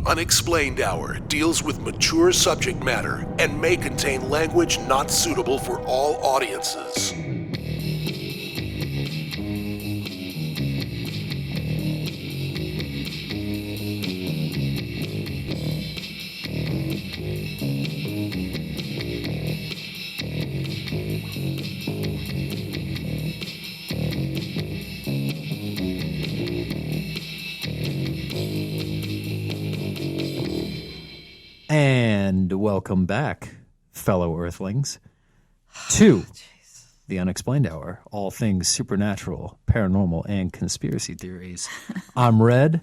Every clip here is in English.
UnXplained Hour deals with mature subject matter and may contain language not suitable for all audiences. And welcome back, fellow Earthlings, to the Unexplained Hour, all things supernatural, paranormal, and conspiracy theories. I'm Red.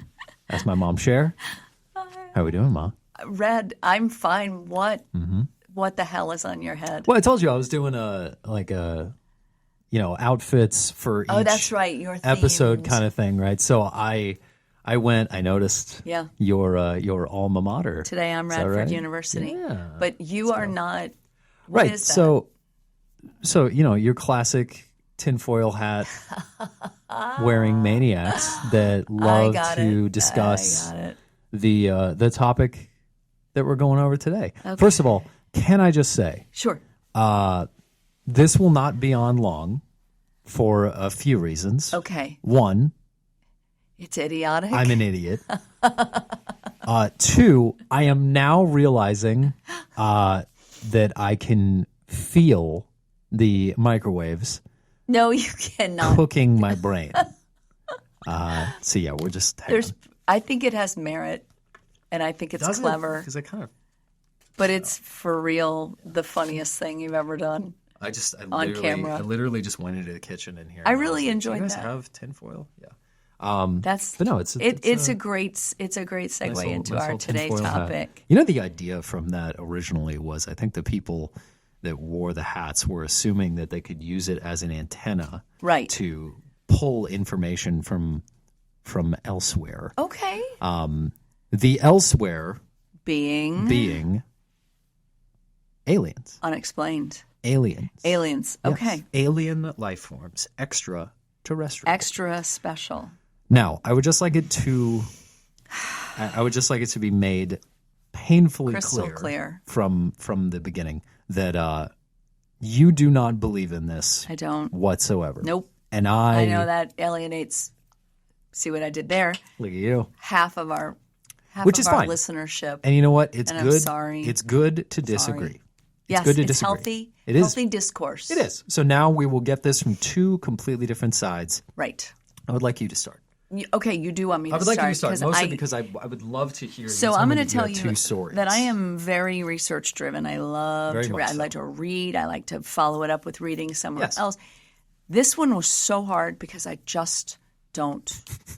That's my mom, Cher. How are we doing, Mom? Red, I'm fine. What the hell is on your head? Well, I told you I was doing outfits for each that's right, your episode themes. kind of thing, right? So I noticed your alma mater. Today I'm Is that Radford right? University. Yeah. But you are not. What Right. is that? So your classic tinfoil hat wearing maniacs that love to discuss the topic that we're going over today. Okay. First of all, can I just say, Sure. this will not be on long for a few reasons. Okay. One, It's idiotic. I'm an idiot. Two, I am now realizing that I can feel the microwaves No, you cannot. cooking my brain. So yeah, we're just I think it has merit, and I think it's clever. Because I kind of But it's for real the funniest thing you've ever done. I camera. literally just went into the kitchen in here. I and really was like, enjoyed do you guys that. have tinfoil? Yeah. That's But no, it's a great segue into our today's topic. You know, the idea from that originally was, I think the people that wore the hats were assuming that they could use it as an antenna, Right. to pull information from elsewhere. Okay. The elsewhere Being aliens. unexplained. Aliens. Aliens. Yes. Okay. Alien life forms, extraterrestrial. Extra special. Now, I would just like it to be made painfully Crystal clear. from the beginning that you do not believe in this. I don't. Whatsoever. Nope. And I know that alienates. See what I did there? Look at you. Half of our Which is fine. listenership. And you know what? It's And good. I'm sorry. It's good to disagree. Yes, good to it's disagree. healthy. It is. Healthy discourse. It is. So now we will get this from two completely different sides. Right. I would like you to start. Okay, you do want me to I would start. like you to start, 'cause mostly because I would love to hear. So some I'm of going to tell your you two stories. that I am very research driven. I love Very to much read. I so. like to read. I like to follow it up with reading somewhere Yes. else. This one was so hard because I just don't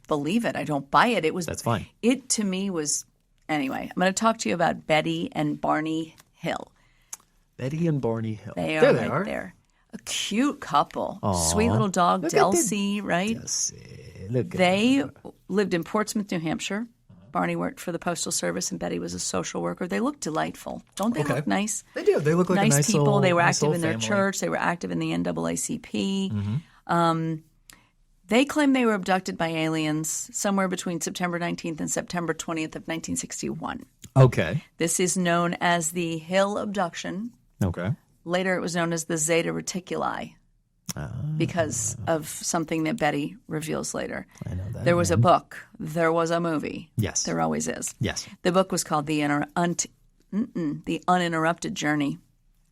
believe it. I don't buy it. It was That's fine. It to me was anyway. I'm going to talk to you about Betty and Barney Hill. Betty and Barney Hill. They there are they right are. there. A cute couple. Aw. Sweet little dog, Look at them. Delcy, right? Look at They them. lived in Portsmouth, New Hampshire. Barney worked for the Postal Service, and Betty was a social worker. They look delightful. Don't they Okay. look nice? They do. They look like nice a nice people. little, They were nice active little in their family. church. They were active in the NAACP. Mm-hmm. They claim they were abducted by aliens somewhere between September 19th and September 20th of 1961. Okay. This is known as the Hill abduction. Okay. Later, it was known as the Zeta Reticuli because of something that Betty reveals later. I know that. There was a book. There was a movie. Yes. There always is. Yes. The book was called The Uninterrupted Journey.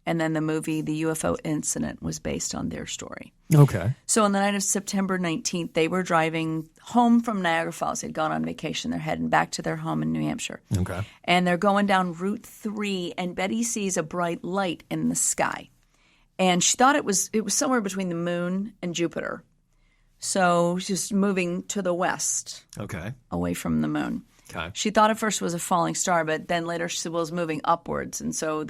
And then the movie, The UFO Incident, was based on their story. Okay. So on the night of September 19th, they were driving home from Niagara Falls. They'd gone on vacation. They're heading back to their home in New Hampshire. Okay. And they're going down Route 3, and Betty sees a bright light in the sky. And she thought it was somewhere between the moon and Jupiter. So she's moving to the west, Okay. away from the moon. Okay. She thought at first it was a falling star, but then later she said, well, it's moving upwards. And so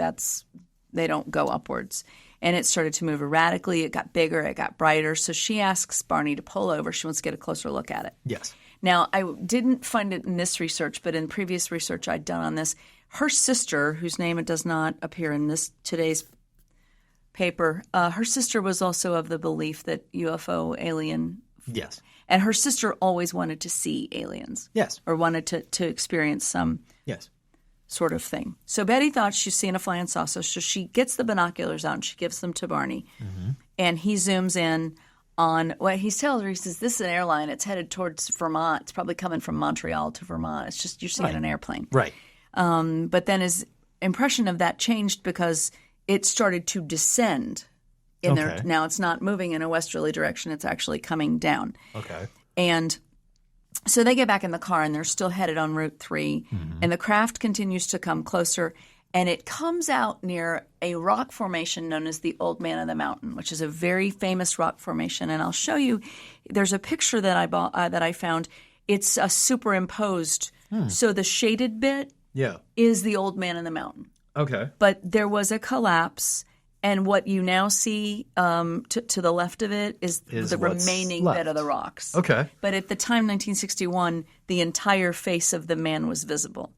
they don't go upwards. And it started to move erratically. It got bigger. It got brighter. So she asks Barney to pull over. She wants to get a closer look at it. Yes. Now, I didn't find it in this research, but in previous research I'd done on this, her sister, whose name does not appear in today's paper, her sister was also of the belief that UFO alien. Yes. And her sister always wanted to see aliens. Yes. Or wanted to experience some Yes. sort of thing. So Betty thought she's seen a flying saucer, so she gets the binoculars out and she gives them to Barney. And he zooms in on what he tells her. He says, this is an airline. It's headed towards Vermont. It's probably coming from Montreal to Vermont. It's just you're seeing an airplane. Right. But then his impression of that changed because it started to descend in there. Now it's not moving in a westerly direction. It's actually coming down. Okay. And so they get back in the car and they're still headed on Route 3. And the craft continues to come closer. And it comes out near a rock formation known as the Old Man of the Mountain, which is a very famous rock formation. And I'll show you. There's a picture that I found. It's a superimposed. So the shaded bit is the Old Man in the Mountain. Okay. But there was a collapse, and what you now see to the left of it is the remaining bit of the rocks. Okay. But at the time, 1961, the entire face of the man was visible.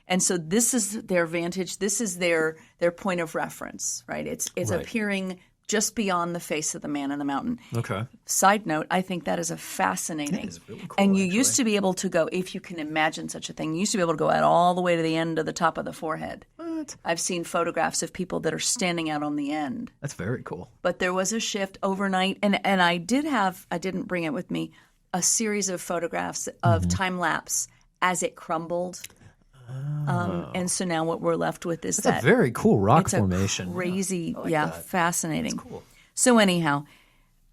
And so this is their vantage. This is their point of reference, right? It's appearing just beyond the face of the man in the mountain. Okay. Side note, I think that is a fascinating. That is really cool, and you used to be able to go, if you can imagine such a thing, you used to be able to go out all the way to the end of the top of the forehead. What? I've seen photographs of people that are standing out on the end. That's very cool. But there was a shift overnight, and I didn't bring it with me, a series of photographs of time lapse as it crumbled. And so now what we're left with is That's a very cool rock it's formation. A crazy, that. fascinating. That's cool. So anyhow,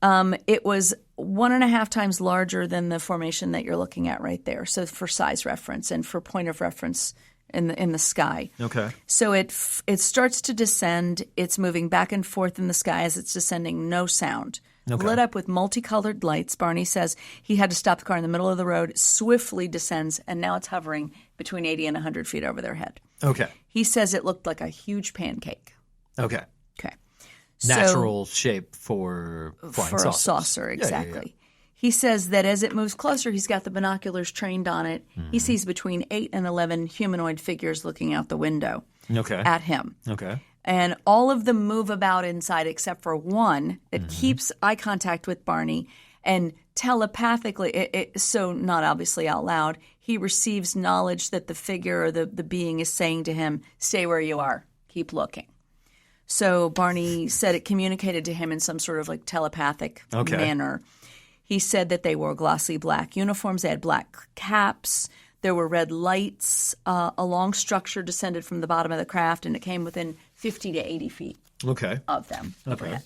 it was 1.5 times larger than the formation that you're looking at right there. So for size reference and for point of reference in the sky. Okay. So it starts to descend. It's moving back and forth in the sky as it's descending. No sound. Okay. Lit up with multicolored lights. Barney says he had to stop the car in the middle of the road, swiftly descends, and now it's hovering between 80 and 100 feet over their head. Okay. He says it looked like a huge pancake. Okay. Okay. Natural shape for flying for saucers. a saucer, exactly. Yeah. He says that as it moves closer, he's got the binoculars trained on it. He sees between 8 and 11 humanoid figures looking out the window at him. Okay. And all of them move about inside except for one that keeps eye contact with Barney and telepathically, so not obviously out loud, he receives knowledge that the figure or the being is saying to him, stay where you are, keep looking. So Barney said it communicated to him in some sort of like telepathic manner. He said that they wore glossy black uniforms, they had black caps. There were red lights. A long structure descended from the bottom of the craft, and it came within 50 to 80 feet of them overhead.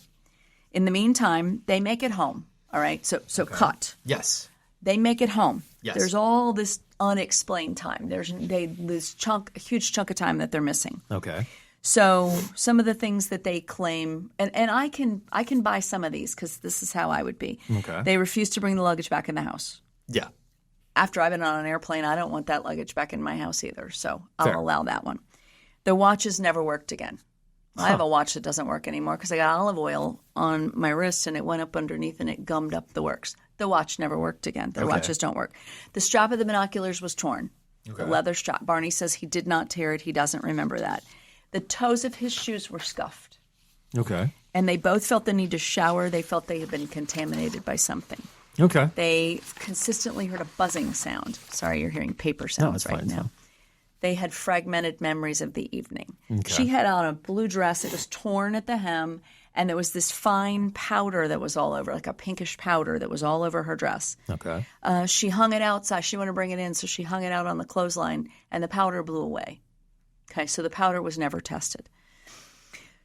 In the meantime, they make it home. All right, so cut. Yes. They make it home. Yes. There's all this unexplained time. There's a huge chunk of time that they're missing. Okay. So some of the things that they claim, and I can buy some of these because this is how I would be. Okay. They refuse to bring the luggage back in the house. Yeah. After I've been on an airplane, I don't want that luggage back in my house either, so I'll Fair. allow that one. The watches never worked again. I have a watch that doesn't work anymore because I got olive oil on my wrist and it went up underneath and it gummed up the works. The watch never worked again. Their watches don't work. The strap of the binoculars was torn. The leather strap. Barney says he did not tear it. He doesn't remember that. The toes of his shoes were scuffed. Okay. And they both felt the need to shower. They felt they had been contaminated by something. Okay. They consistently heard a buzzing sound. Sorry, you're hearing paper sounds right now. Fine. They had fragmented memories of the evening. Okay. She had on a blue dress. It was torn at the hem, and there was this fine powder that was all over, like a pinkish powder that was all over her dress. Okay. She hung it outside. She wanted to bring it in, so she hung it out on the clothesline, and the powder blew away. Okay, so the powder was never tested.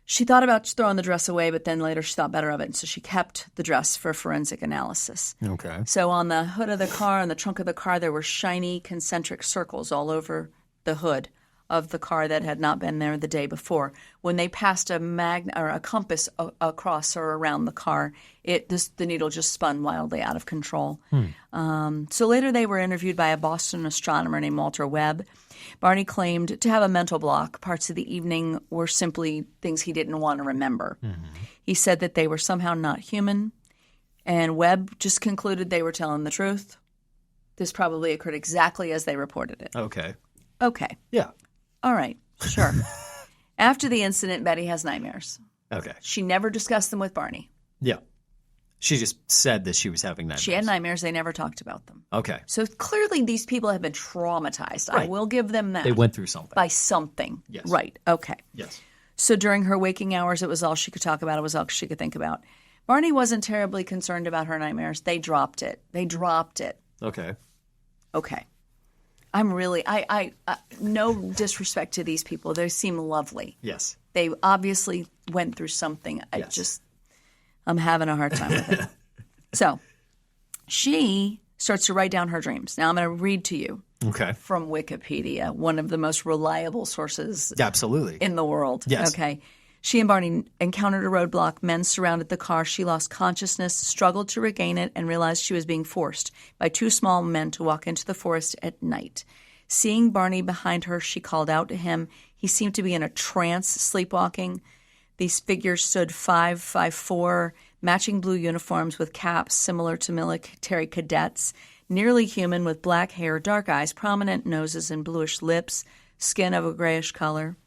She thought about throwing the dress away, but then later she thought better of it, and so she kept the dress for forensic analysis. Okay. So on the hood of the car, on the trunk of the car, there were shiny concentric circles all over the hood of the car that had not been there the day before. When they passed a compass across or around the car, the needle just spun wildly out of control. So later they were interviewed by a Boston astronomer named Walter Webb. Barney claimed to have a mental block. Parts of the evening were simply things he didn't want to remember. He said that they were somehow not human, and Webb just concluded they were telling the truth. This probably occurred exactly as they reported it. Okay. Okay. Yeah. All right. Sure. After the incident, Betty has nightmares. Okay. She never discussed them with Barney. Yeah. She just said that she was having nightmares. She had nightmares. They never talked about them. Okay. So clearly these people have been traumatized. I Right. will give them that. They went through something. By something. Yes. Right. Okay. Yes. So during her waking hours, it was all she could talk about. It was all she could think about. Barney wasn't terribly concerned about her nightmares. They dropped it. Okay. Okay. I'm really, I no disrespect to these people. They seem lovely. Yes. They obviously went through something. I'm having a hard time with it. So she starts to write down her dreams. Now I'm going to read to you Okay. from Wikipedia, one of the most reliable sources Absolutely. in the world. Yes. Okay. She and Barney encountered a roadblock. Men surrounded the car. She lost consciousness, struggled to regain it, and realized she was being forced by two small men to walk into the forest at night. Seeing Barney behind her, she called out to him. He seemed to be in a trance, sleepwalking. These figures stood 5'4", matching blue uniforms with caps similar to military cadets, nearly human with black hair, dark eyes, prominent noses, and bluish lips, skin of a grayish color.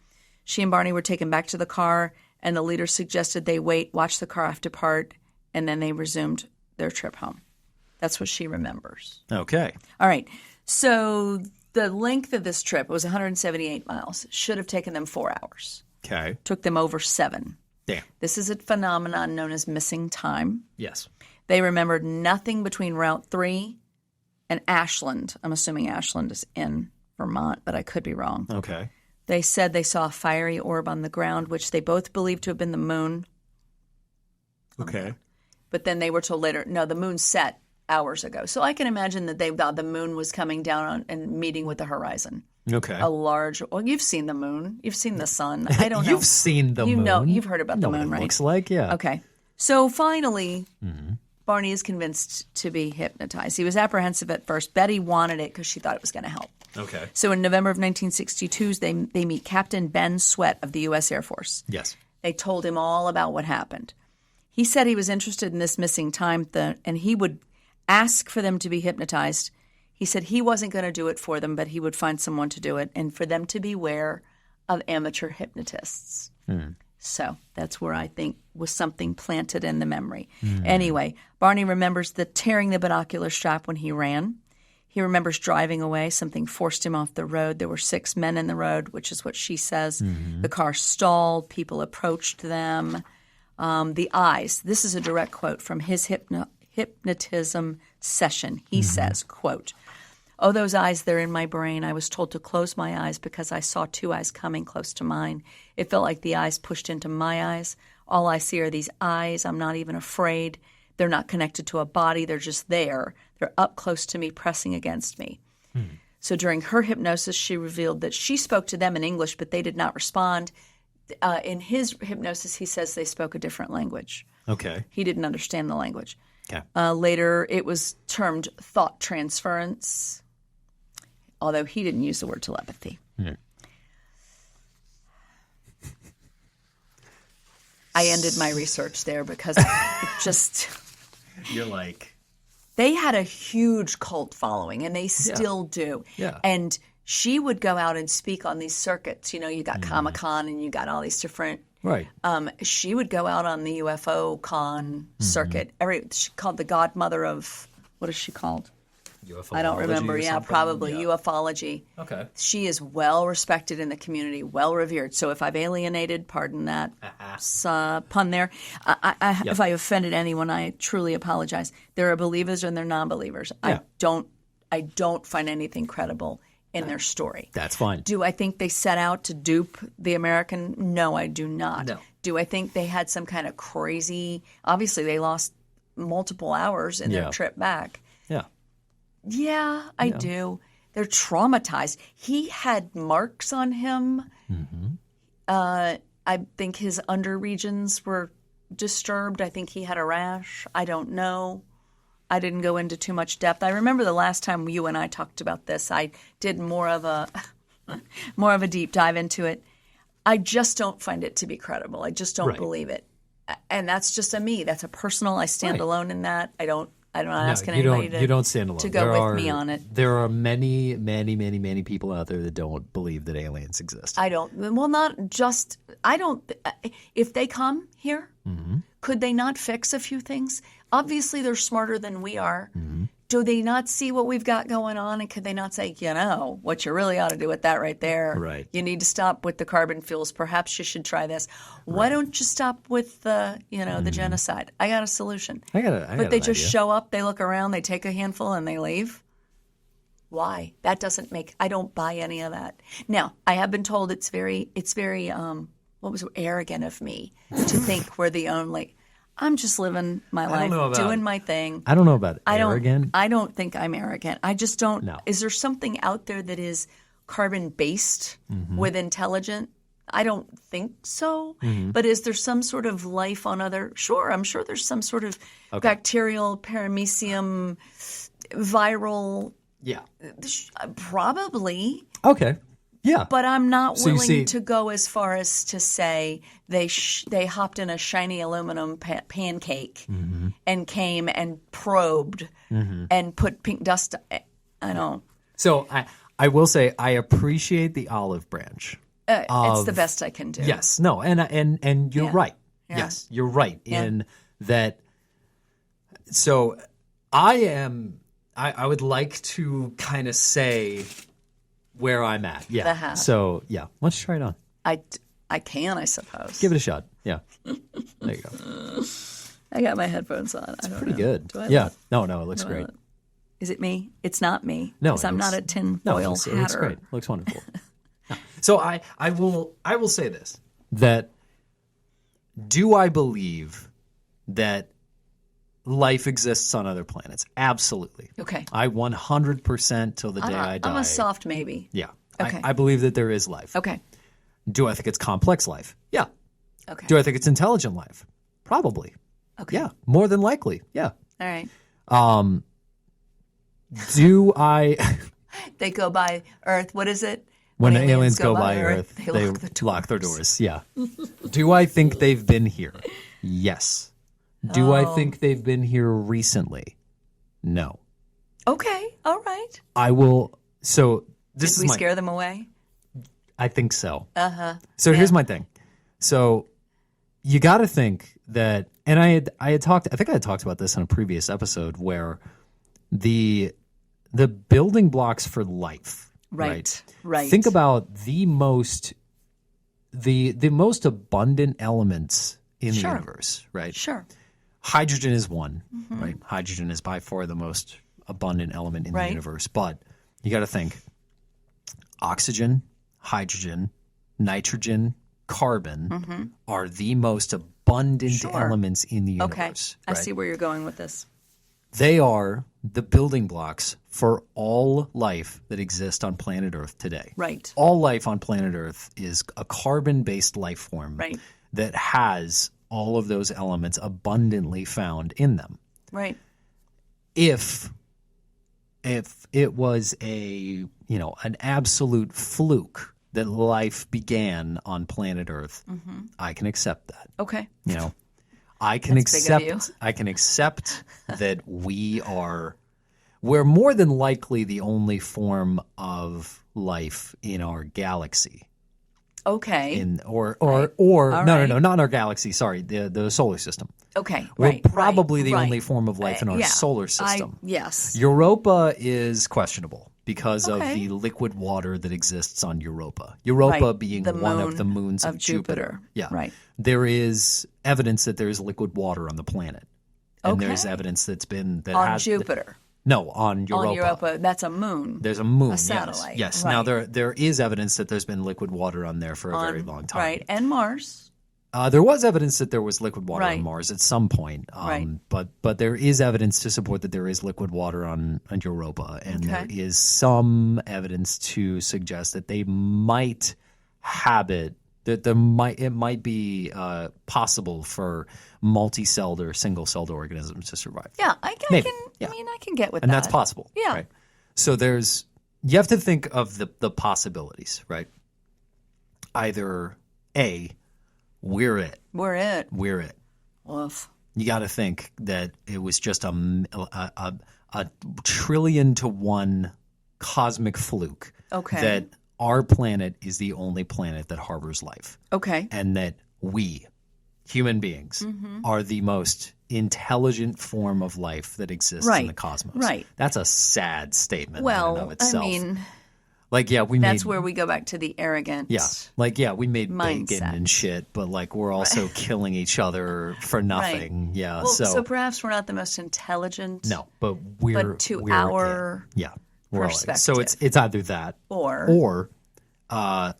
She and Barney were taken back to the car, and the leader suggested they wait, watch the car depart, and then they resumed their trip home. That's what she remembers. Okay. All right. So the length of this trip was 178 miles. Should have taken them 4 hours. Okay. Took them over 7. Damn. This is a phenomenon known as missing time. Yes. They remembered nothing between Route 3 and Ashland. I'm assuming Ashland is in Vermont, but I could be wrong. Okay. They said they saw a fiery orb on the ground, which they both believed to have been the moon. Okay. But then they were told later, no, the moon set hours ago. So I can imagine that they thought the moon was coming down and meeting with the horizon. Okay. A large, well, you've seen the moon. You've seen the sun. I don't know. You've seen the moon. You know, you've heard about the What moon, it right? looks like, yeah. Okay. So finally, Barney is convinced to be hypnotized. He was apprehensive at first. Betty wanted it because she thought it was going to help. Okay. So in November of 1962, they meet Captain Ben Sweat of the U.S. Air Force. Yes. They told him all about what happened. He said he was interested in this missing time, and he would ask for them to be hypnotized. He said he wasn't going to do it for them, but he would find someone to do it, and for them to beware of amateur hypnotists. So that's where I think was something planted in the memory. Anyway, Barney remembers tearing the binocular strap when he ran. He remembers driving away. Something forced him off the road. There were 6 men in the road, which is what she says. The car stalled. People approached them. The eyes. This is a direct quote from his hypnotism session. He says, quote, "Oh, those eyes, they're in my brain. I was told to close my eyes because I saw 2 eyes coming close to mine. It felt like the eyes pushed into my eyes. All I see are these eyes. I'm not even afraid. They're not connected to a body. They're just there. They're up close to me, pressing against me." So during her hypnosis, she revealed that she spoke to them in English, but they did not respond. In his hypnosis, he says they spoke a different language. Okay. He didn't understand the language. Okay. Later, it was termed thought transference, although he didn't use the word telepathy. I ended my research there because it just... You're like... They had a huge cult following, and they still do. Yeah. And she would go out and speak on these circuits. You know, you got Comic-Con and you got all these different... Right. She would go out on the UFO con circuit. She called the godmother of... What is she called? UFO. I don't remember. Yeah, probably ufology. Okay. She is well respected in the community, well revered. So if I've alienated, pardon that pun there. If I offended anyone, I truly apologize. There are believers and there are non-believers. Yeah. I don't find anything credible in their story. That's fine. Do I think they set out to dupe the American? No, I do not. No. Do I think they had some kind of crazy? Obviously, they lost multiple hours in their trip back. Yeah. Yeah, I do. They're traumatized. He had marks on him. I think his under regions were disturbed. I think he had a rash. I don't know. I didn't go into too much depth. I remember the last time you and I talked about this, I did more of a deep dive into it. I just don't find it to be credible. I just don't believe it. And that's just a me. That's a personal. I stand alone in that. I'm not asking anybody you don't stand alone. to go with me on it. There are many, many, many, many people out there that don't believe that aliens exist. I don't. Well, not just. I don't. If they come here, Could they not fix a few things? Obviously, they're smarter than we are. Do they not see what we've got going on? And could they not say, what you really ought to do with that right there? Right. You need to stop with the carbon fuels. Perhaps you should try this. Why don't you stop with the, the genocide? I got a solution. But they just show up, they look around, they take a handful, and they leave. Why? That doesn't I don't buy any of that. Now, I have been told it's very, arrogant of me to think we're the only. I'm just living my life, doing my thing. I don't know about arrogant. I don't think I'm arrogant. I just don't. No. Is there something out there that is carbon-based with intelligent? I don't think so. But is there some sort of life on other? Sure, I'm sure there's some sort of bacterial, paramecium, viral. Yeah. Probably. Okay. Yeah. But I'm not willing to go as far as to say they hopped in a shiny aluminum pancake and came and probed and put pink dust. I don't. So I will say I appreciate the olive branch. It's the best I can do. Yes. No. And you're right. Yeah. Yes. You're right in that. So I would like to kind of say where I'm at. Yeah. The hat. So, yeah. Why don't you try it on? I can, I suppose. Give it a shot. Yeah. There you go. I got my headphones on. I don't Pretty know. good. Do I Yeah. look- No, it looks do I great. look- Is it me? It's not me. No, because I'm not a tin No, foil it looks hatter. great. It looks wonderful. No. So I will say this, that do I believe that life exists on other planets? Absolutely. Okay. I 100% till the day I die. I'm a soft maybe. Yeah. Okay. I believe that there is life. Okay. Do I think it's complex life? Yeah. Okay. Do I think it's intelligent life? Probably. Okay. Yeah. More than likely. Yeah. All right. Do I They go by Earth. What is it? when the aliens go by Earth, they lock their doors. Yeah. Do I think they've been here? Yes. Do I think they've been here recently? No. Okay. All right. I will. So this Did is we my. scare them away? I think so. So here's my thing. So you got to think that, and I had talked. I think I had talked about this in a previous episode where the building blocks for life. Right. Think about the most abundant elements in the universe, right? Sure. Hydrogen is one, right? Hydrogen is by far the most abundant element in the universe. But you got to think oxygen, hydrogen, nitrogen, carbon are the most abundant elements in the universe. Okay. I see where you're going with this. They are the building blocks for all life that exists on planet Earth today. Right. All life on planet Earth is a carbon-based life form that has all of those elements abundantly found in them. Right. If it was an absolute fluke that life began on planet Earth, I can accept that. Okay. I can accept that we're more than likely the only form of life in our galaxy. Okay. No, not in our galaxy. Sorry, the solar system. Okay. We're probably the only form of life in our solar system. Yes. Europa is questionable because of the liquid water that exists on Europa. Europa being one of the moons of Jupiter. Yeah. Right. There is evidence that there is liquid water on the planet. And there's evidence that's been on Jupiter. No, on Europa. On Europa, that's a moon. There's a moon, a satellite. Yes. Right. Now there is evidence that there's been liquid water on there for a very long time. Right, and Mars. There was evidence that there was liquid water on Mars at some point, but there is evidence to support that there is liquid water on Europa, and there is some evidence to suggest that they might habit that it might be possible for multi-celled or single-celled organisms to survive. Yeah, I can get with that. And that's possible. Yeah. Right? So you have to think of the possibilities, right? Either A, we're it. Woof. You got to think that it was just a trillion to one cosmic fluke. Okay. That our planet is the only planet that harbors life. Okay. And that we human beings are the most intelligent form of life that exists in the cosmos. Right. That's a sad statement in Well, and of itself. I mean, like, yeah, that's where we go back to the arrogant. Yeah. Like, yeah, we made mindset. bacon and shit, but like we're also killing each other for nothing. Right. Yeah. Well, so perhaps we're not the most intelligent. No, but we're our we're all perspective. so it's either that or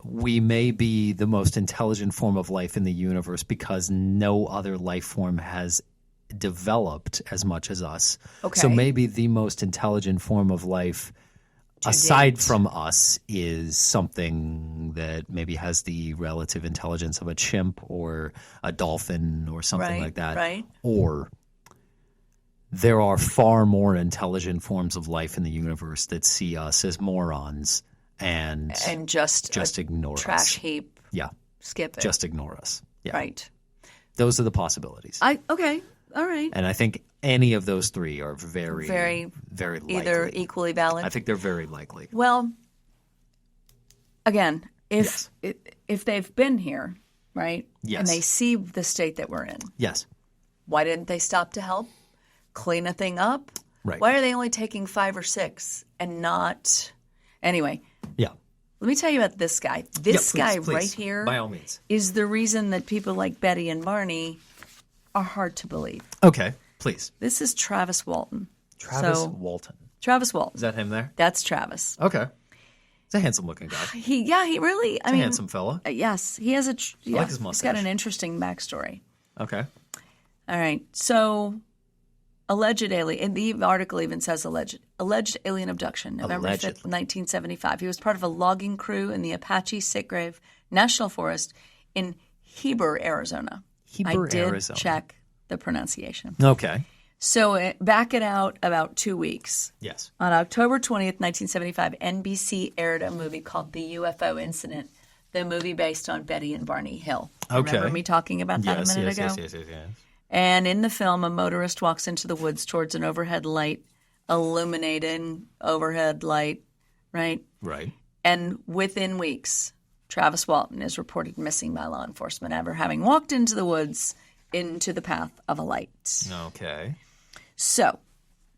we may be the most intelligent form of life in the universe because no other life form has developed as much as us. Okay. So maybe the most intelligent form of life aside from us is something that maybe has the relative intelligence of a chimp or a dolphin or something like that. Right. Or there are far more intelligent forms of life in the universe that see us as morons and just ignore us. Trash heap. Yeah. Skip it. Just ignore us. Yeah. Right. Those are the possibilities. Okay. All right. And I think any of those three are very, very likely. Either equally valid. I think they're very likely. Well, again, if they've been here, right? Yes. And they see the state that we're in. Yes. Why didn't they stop to help clean a thing up? Right. Why are they only taking 5 or 6 and not? Anyway. Yeah. Let me tell you about this guy. This guy please. right here, by all means, is the reason that people like Betty and Barney are hard to believe. Okay, please. This is Travis Walton. Walton. Travis Walton. Is that him there? That's Travis. Okay. He's a handsome-looking guy. He really. He's a handsome fella. Yes, he has I like his mustache. He's got an interesting backstory. Okay. All right. So, alleged alien. And the article even says alleged alien abduction, November 5th, 1975. He was part of a logging crew in the Apache Sitgrave National Forest in Heber, Arizona. I did check the pronunciation. Okay. So back it out about 2 weeks. Yes. On October 20th, 1975, NBC aired a movie called The UFO Incident, the movie based on Betty and Barney Hill. Okay. Remember me talking about that a minute ago? Yes. And in the film, a motorist walks into the woods towards an overhead light, illuminating overhead light, right? Right. And within weeks, Travis Walton is reported missing by law enforcement ever having walked into the woods into the path of a light. Okay. So,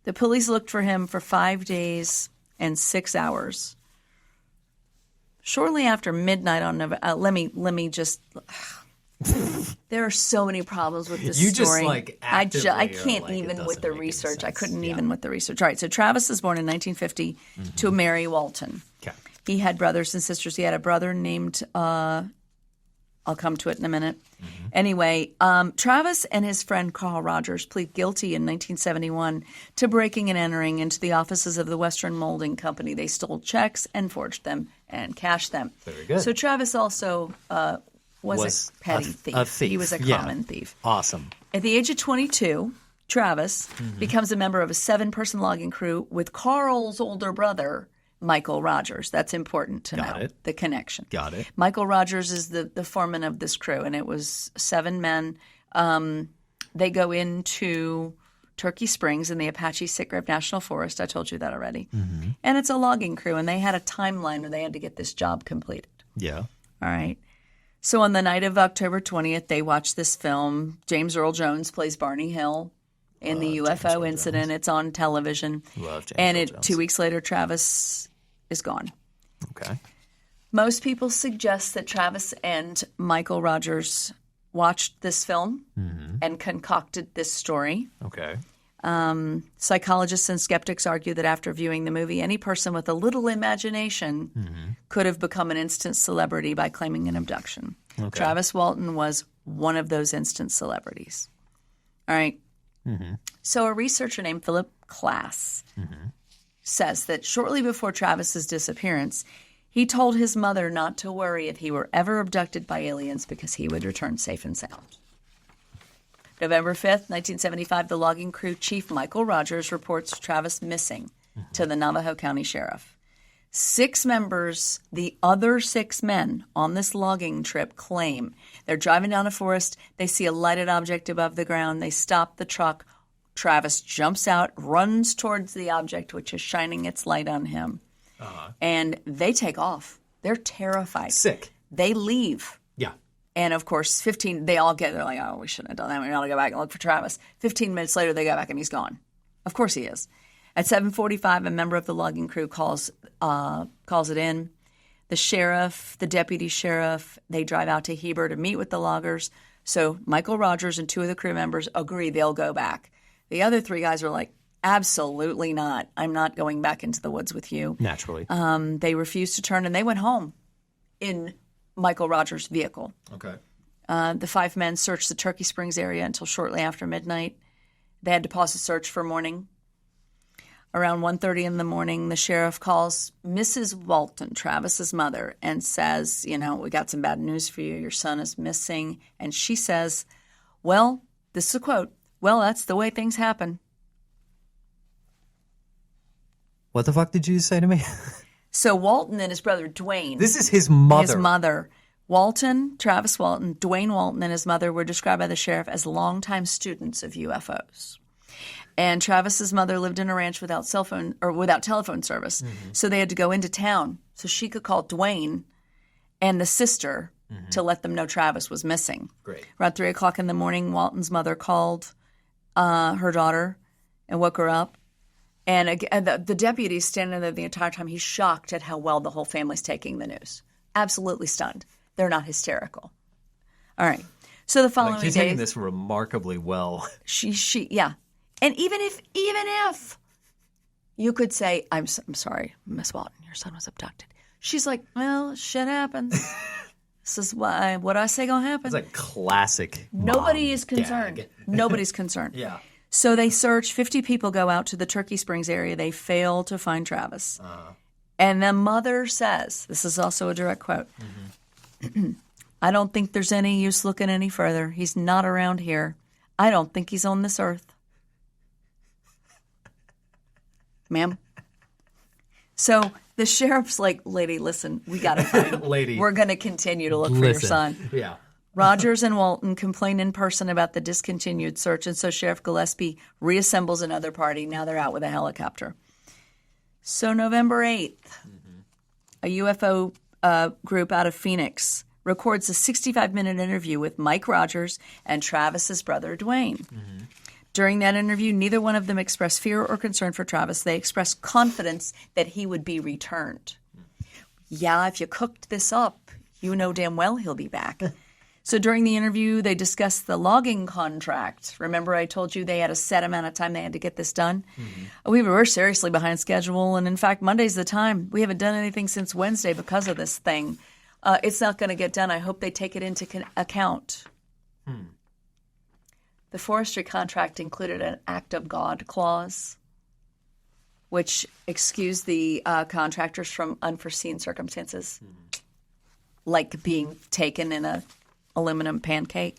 the police looked for him for 5 days and 6 hours. Shortly after midnight on November, let me just. There are so many problems with this you story. Just like I can't like, even with the research. I couldn't even with the research. All right, so Travis is born in 1950 to Mary Walton. Okay. He had brothers and sisters. He had a brother named. I'll come to it in a minute. Anyway, Travis and his friend Carl Rogers plead guilty in 1971 to breaking and entering into the offices of the Western Molding Company. They stole checks and forged them and cashed them. Very good. So Travis also was a petty thief. A thief. He was a common thief. Awesome. At the age of 22, Travis becomes a member of a 7-person logging crew with Carl's older brother, Michael Rogers. That's important to know. The connection. Got it. Michael Rogers is the foreman of this crew, and it was 7 men. They go into Turkey Springs in the Apache Sitgrave National Forest. I told you that already. And it's a logging crew, and they had a timeline where they had to get this job completed. Yeah. All right. So on the night of October 20th, they watch this film. James Earl Jones plays Barney Hill in the UFO incident. It's on television. Love James and Earl Jones. 2 weeks later, Travis is gone. Okay. Most people suggest that Travis and Michael Rogers watched this film and concocted this story. Okay. Psychologists and skeptics argue that after viewing the movie, any person with a little imagination could have become an instant celebrity by claiming an abduction. Okay. Travis Walton was one of those instant celebrities. All right. So a researcher named Philip Klass says that shortly before Travis's disappearance, he told his mother not to worry if he were ever abducted by aliens because he would return safe and sound. November 5th, 1975, the logging crew chief Michael Rogers reports Travis missing to the Navajo County Sheriff. 6 members, the other 6 men on this logging trip claim they're driving down a forest, they see a lighted object above the ground, they stop the truck, Travis jumps out, runs towards the object which is shining its light on him, and they take off. They're terrified. Sick. They leave. Yeah. And of course, they all they're like, oh, we shouldn't have done that. We ought to go back and look for Travis. 15 minutes later, they go back and he's gone. Of course he is. At 7:45, a member of the logging crew calls it in. The sheriff, the deputy sheriff, they drive out to Heber to meet with the loggers. So Michael Rogers and 2 of the crew members agree they'll go back. The other 3 guys are like, absolutely not. I'm not going back into the woods with you. Naturally. They refused to turn, and they went home in Michael Rogers' vehicle. Okay. The 5 men searched the Turkey Springs area until shortly after midnight. They had to pause the search for morning. Around 1:30 in the morning, the sheriff calls Mrs. Walton, Travis's mother, and says, we got some bad news for you. Your son is missing. And she says, well, this is a quote, well, that's the way things happen. What the fuck did you say to me? So Walton and his brother, Dwayne. This is his mother. His mother. Walton, Travis Walton, Dwayne Walton, and his mother were described by the sheriff as longtime students of UFOs. And Travis's mother lived in a ranch without telephone service. Mm-hmm. So they had to go into town so she could call Dwayne and the sister to let them know Travis was missing. Great. Around 3 o'clock in the morning, Walton's mother called her daughter and woke her up. And again, the deputy's standing there the entire time. He's shocked at how well the whole family's taking the news. Absolutely stunned. They're not hysterical. All right. So the following day, he's taking this remarkably well. Yeah. And even if you could say, I'm sorry, Miss Walton, your son was abducted. She's like, well, shit happens. This is what I say gonna happen. It's like classic. Nobody is concerned. Gag. Nobody's concerned. Yeah. So they search. 50 people go out to the Turkey Springs area. They fail to find Travis. And the mother says, this is also a direct quote, I don't think there's any use looking any further. He's not around here. I don't think he's on this earth. Ma'am? So the sheriff's like, lady, listen, we got to find Lady. We're going to continue to look for your son. Yeah. Rogers and Walton complain in person about the discontinued search, and so Sheriff Gillespie reassembles another party. Now they're out with a helicopter. So November 8th, a UFO group out of Phoenix records a 65-minute interview with Mike Rogers and Travis's brother, Dwayne. During that interview, neither one of them expressed fear or concern for Travis. They expressed confidence that he would be returned. Yeah, if you cooked this up, you know damn well he'll be back. So during the interview, they discussed the logging contract. Remember I told you they had a set amount of time they had to get this done? We were seriously behind schedule, and in fact, Monday's the time. We haven't done anything since Wednesday because of this thing. It's not going to get done. I hope they take it into account. The forestry contract included an act of God clause, which excused the contractors from unforeseen circumstances, like being taken in a aluminum pancake.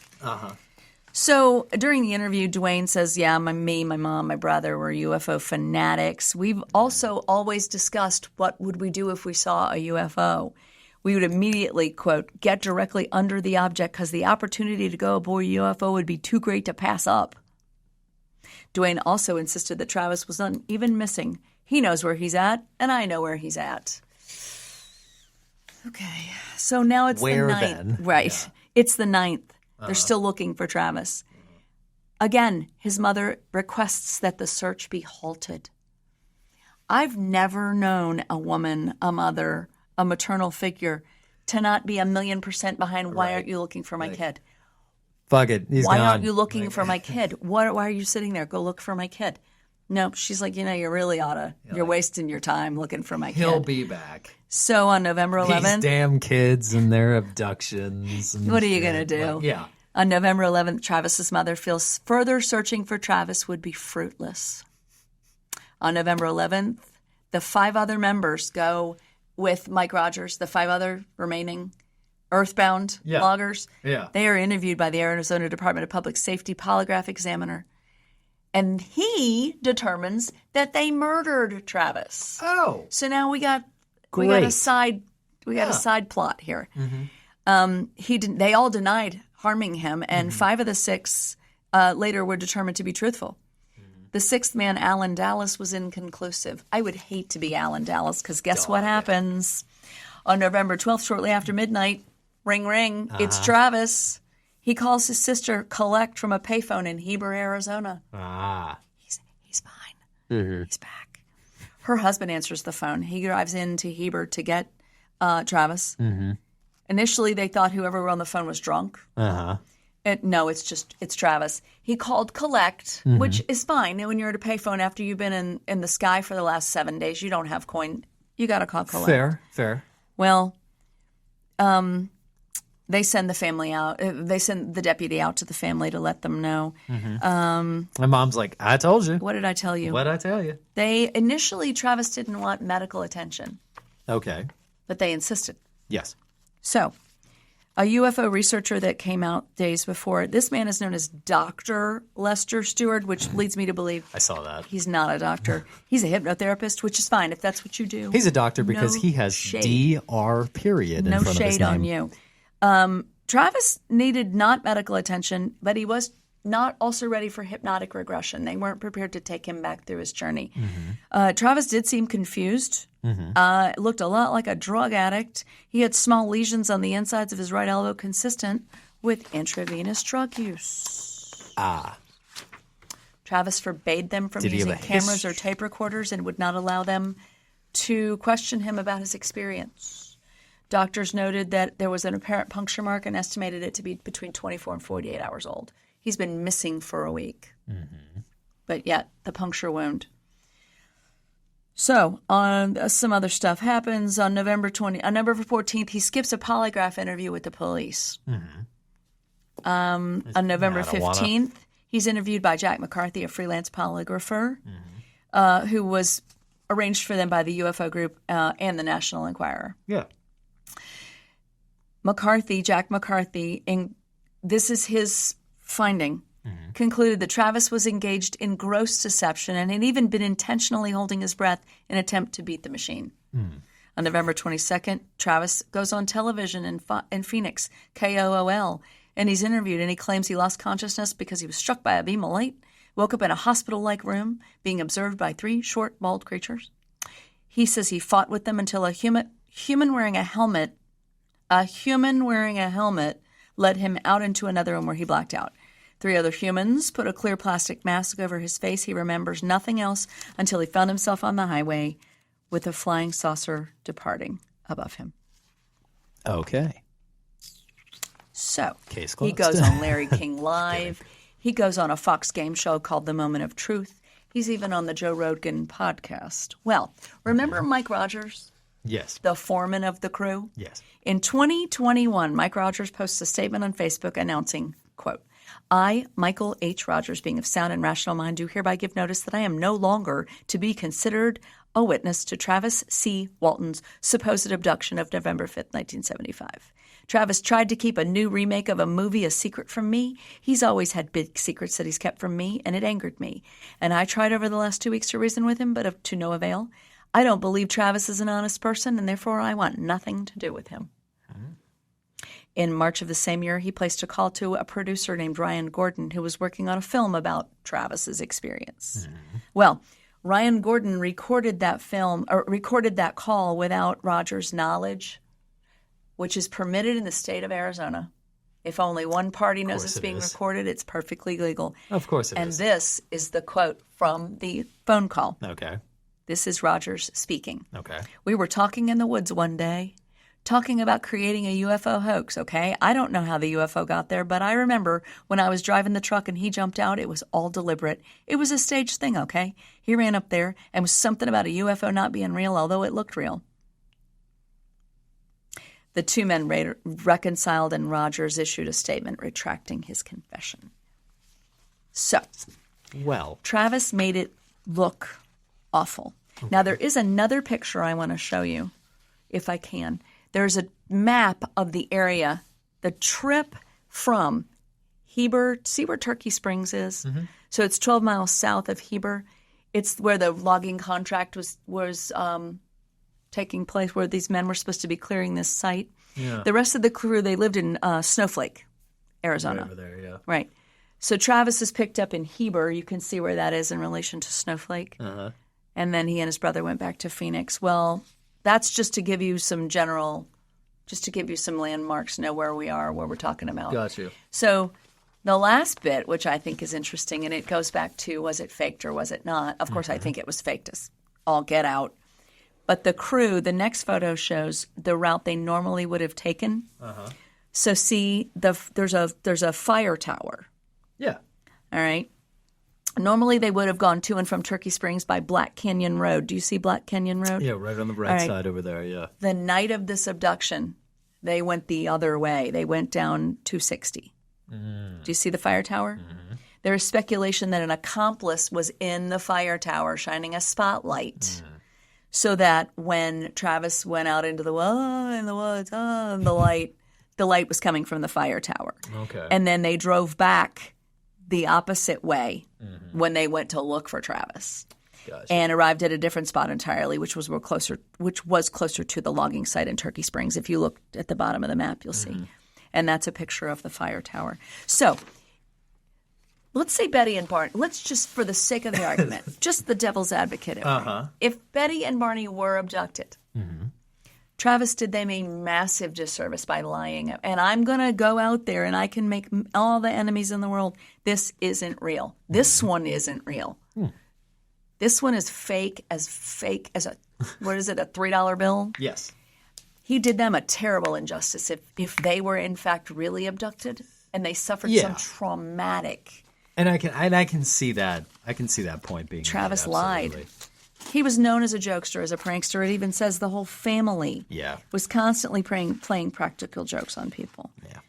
So during the interview, Dwayne says, yeah, my mom, my brother were UFO fanatics. We've also always discussed what would we do if we saw a UFO. We would immediately, quote, get directly under the object because the opportunity to go aboard a UFO would be too great to pass up. Dwayne also insisted that Travis was not even missing. He knows where he's at, and I know where he's at. Okay, so now it's Where the 9th. then? Right. Yeah. It's the 9th. They're still looking for Travis. Again, his mother requests that the search be halted. I've never known a woman, a mother, a maternal figure to not be 1,000,000% behind, why aren't you looking for my kid? Fuck it. He's Why gone. aren't you looking for my kid? Why are you sitting there? Go look for my kid. No, she's like, you really ought to. You're wasting your time looking for my kid. He'll be back. So on November 11th. These damn kids and their abductions. And what are you going to do? Like, yeah. On November 11th, Travis's mother feels further searching for Travis would be fruitless. On November 11th, the 5 other members go with Mike Rogers, the 5 other remaining earthbound loggers. Yeah. They are interviewed by the Arizona Department of Public Safety polygraph examiner. And he determines that they murdered Travis. Oh. So now we got a side plot here. They all denied harming him, and 5 of the 6 later were determined to be truthful. The 6th man, Alan Dallas, was inconclusive. I would hate to be Alan Dallas because guess what happens? On November 12th, shortly after midnight, Ring, ring. It's Travis. He calls his sister Collect from a payphone in Heber, Arizona. He's fine. He's back. Her husband answers the phone. He drives into Heber to get Travis. Initially, they thought whoever were on the phone was drunk. No, it's Travis. He called Collect, which is fine. When you're at a payphone after you've been in the sky for the last 7 days, you don't have coin. You got to call Collect. Fair. Well, they send the family out. They send the deputy out to the family to let them know. My mom's like, I told you. What did I tell you? What did I tell you? Initially, Travis didn't want medical attention. Okay. But they insisted. Yes. So, a UFO researcher that came out days before, this man is known as Dr. Lester Stewart, which leads me to believe I saw that. he's not a doctor. He's a hypnotherapist, which is fine if that's what you do. He's a doctor because he has DR period in front of his name. No shade on you. Travis needed not medical attention, but he was not also ready for hypnotic regression. They weren't prepared to take him back through his journey. Travis did seem confused. Looked a lot like a drug addict. He had small lesions on the insides of his right elbow consistent with intravenous drug use. Travis forbade them from using cameras or tape recorders and would not allow them to question him about his experience. Doctors noted that there was an apparent puncture mark and estimated it to be between 24 and 48 hours old. He's been missing for a week, but yet the puncture wound. So, some other stuff happens on November 14th. He skips a polygraph interview with the police. On November 15th, he's interviewed by Jack McCarthy, a freelance polygrapher, who was arranged for them by the UFO Group and the National Enquirer. Yeah. Jack McCarthy, and this is his finding, concluded that Travis was engaged in gross deception and had even been intentionally holding his breath in an attempt to beat the machine. On November 22nd, Travis goes on television in Phoenix, KOOL, and he's interviewed, and he claims he lost consciousness because he was struck by a beam of light, woke up in a hospital-like room, being observed by 3 short, bald creatures. He says he fought with them until a human wearing a helmet led him out into another room where he blacked out. 3 other humans put a clear plastic mask over his face. He remembers nothing else until he found himself on the highway with a flying saucer departing above him. Okay. So, Case closed. He goes on Larry King Live. He goes on a Fox game show called The Moment of Truth. He's even on the Joe Rogan podcast. Well, remember Mike Rogers? Yes. The foreman of the crew? Yes. In 2021, Mike Rogers posts a statement on Facebook announcing, quote, I, Michael H. Rogers, being of sound and rational mind, do hereby give notice that I am no longer to be considered a witness to Travis C. Walton's supposed abduction of November 5th, 1975. Travis tried to keep a new remake of a movie a secret from me. He's always had big secrets that he's kept from me, and it angered me. And I tried over the last 2 weeks to reason with him, but to no avail. I don't believe Travis is an honest person, and therefore I want nothing to do with him. In March of the same year, he placed a call to a producer named Ryan Gordon, who was working on a film about Travis's experience. Well, Ryan Gordon recorded that call without Rogers' knowledge, which is permitted in the state of Arizona. If only one party knows it's being recorded, it's perfectly legal. Of course it is. And this is the quote from the phone call. Okay. This is Rogers speaking. Okay. We were talking in the woods one day, talking about creating a UFO hoax, okay? I don't know how the UFO got there, but I remember when I was driving the truck and he jumped out, it was all deliberate. It was a staged thing, okay? He ran up there and was something about a UFO not being real, although it looked real. The 2 men reconciled, and Rogers issued a statement retracting his confession. So, well, Travis made it look awful. Okay. Now, there is another picture I want to show you, if I can. There's a map of the area, the trip from Heber. See where Turkey Springs is? Mm-hmm. So it's 12 miles south of Heber. It's where the logging contract was taking place, where these men were supposed to be clearing this site. Yeah. The rest of the crew, they lived in Snowflake, Arizona. Right over there, yeah. Right. So Travis is picked up in Heber. You can see where that is in relation to Snowflake. Uh-huh. And then he and his brother went back to Phoenix. Well, that's just to give you some general just to give you some landmarks, know where we are, where we're talking about. Got you. So the last bit, which I think is interesting, and it goes back to, was it faked or was it not? Of course, I think it was faked as all get out. But the crew, the next photo shows the route they normally would have taken. Uh-huh. So see, there's a fire tower. Yeah. All right. Normally they would have gone to and from Turkey Springs by Black Canyon Road. Do you see Black Canyon Road? Yeah, right on the right side over there, yeah. The night of this abduction, they went the other way. They went down 260. Do you see the fire tower? Mm-hmm. There is speculation that an accomplice was in the fire tower shining a spotlight so that when Travis went out into the woods, the light was coming from the fire tower. Okay. And then they drove back the opposite way when they went to look for Travis. Gotcha. And arrived at a different spot entirely, which was closer to the logging site in Turkey Springs. If you look at the bottom of the map, you'll see. And that's a picture of the fire tower. So let's say Betty and Barney, let's just, for the sake of the argument, just the devil's advocate. If Betty and Barney were abducted, Travis did them a massive disservice by lying. And I'm going to go out there and I can make all the enemies in the world. This isn't real. This one isn't real. This one is fake as a, what is it, a $3 bill? Yes. He did them a terrible injustice if they were in fact really abducted and they suffered some traumatic. And I can see that. I can see that point being Travis made, lied. He was known as a jokester, as a prankster. It even says the whole family was constantly playing practical jokes on people. Yeah.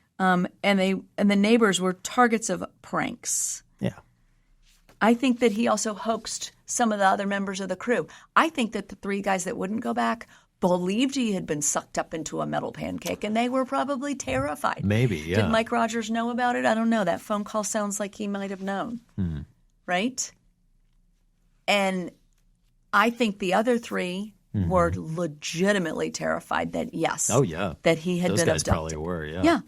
And the neighbors were targets of pranks. Yeah. I think that he also hoaxed some of the other members of the crew. I think that the three guys that wouldn't go back believed he had been sucked up into a metal pancake, and they were probably terrified. Maybe, yeah. Did Mike Rogers know about it? I don't know. That phone call sounds like he might have known. Right? And I think the other three were legitimately terrified that, yes. Oh, yeah. That he had Those been guys abducted. probably were, yeah. Yeah.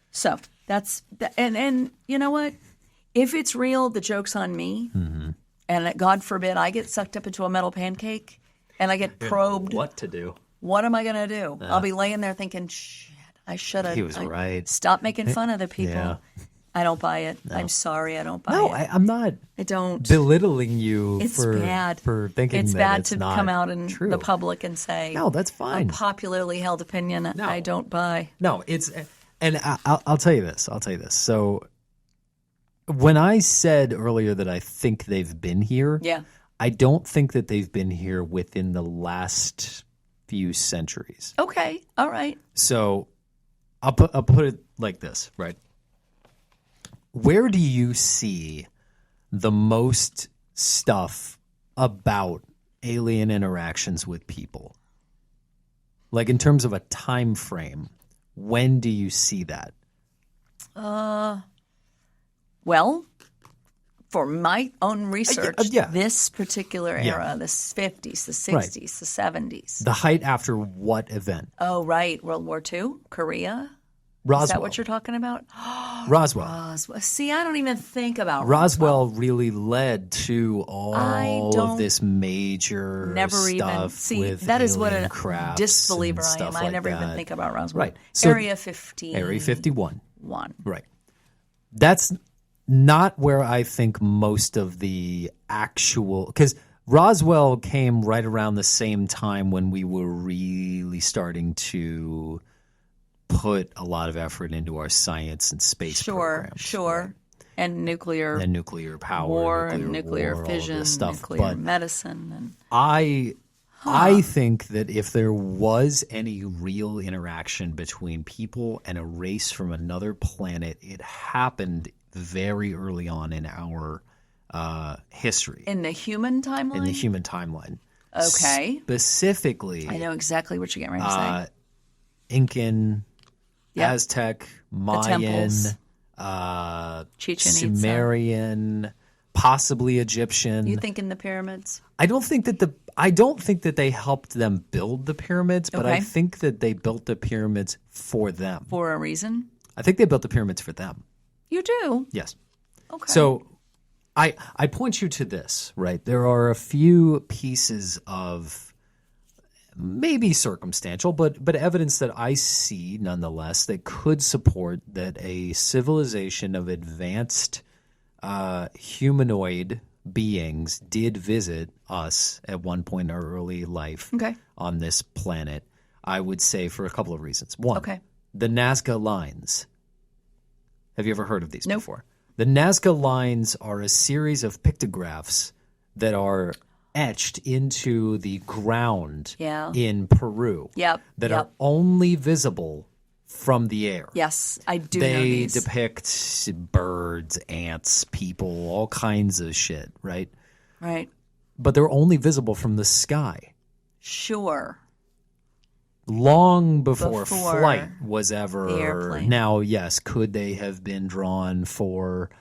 So that's – and you know what? If it's real, the joke's on me. And God forbid I get sucked up into a metal pancake and I get probed. What to do? What am I going to do? I'll be laying there thinking, shit, I should have. He was right. Stop making fun of the people. Yeah. I don't buy it. No. I'm sorry, I don't buy it. No, I'm not. I don't. Belittling you it's for, bad. for thinking it's that bad it's to not come out in true. the public and say, no, that's fine. A popularly held opinion I don't buy. No, and I'll tell you this. So when I said earlier that I think they've been here, I don't think that they've been here within the last few centuries. Okay, all right. So I'll put it like this, right? Where do you see the most stuff about alien interactions with people? Like in terms of a time frame, when do you see that? Well, for my own research, yeah. This particular era, the 50s, the 60s, the 70s. The height after what event? Oh, right. World War II? Korea? Roswell. Is that what you're talking about? Roswell. See, I don't even think about Roswell. Really led to all of this major stuff with that is what a crafts disbeliever and I am. like I never that. even think about Roswell. Right. So, Area 50. Area 51. Right. That's not where I think most of the actual – because Roswell came right around the same time when we were really starting to – put a lot of effort into our science and space programs. Sure. Right? And nuclear power, war, nuclear fission, all of this stuff. Nuclear medicine. And I think that if there was any real interaction between people and a race from another planet, it happened very early on in our history. In the human timeline? In the human timeline. Okay. Specifically. I know exactly what you're getting ready to say. Incan, Aztec, Mayan, Sumerian, possibly Egyptian. You think in the pyramids? I don't think that they helped them build the pyramids, but I think that they built the pyramids for them. For a reason? I think they built the pyramids for them. You do? Yes. Okay. So I point you to this, right? There are a few pieces of maybe circumstantial, but evidence that I see nonetheless that could support that a civilization of advanced humanoid beings did visit us at one point in our early life on this planet. I would say for a couple of reasons. One, the Nazca lines. Have you ever heard of these before? The Nazca lines are a series of pictographs that are etched into the ground in Peru that are only visible from the air. Yes, I do know They these. depict birds, ants, people, all kinds of shit, right? Right. But they're only visible from the sky. Sure. Long before flight was ever. the airplane. Now, yes, could they have been drawn for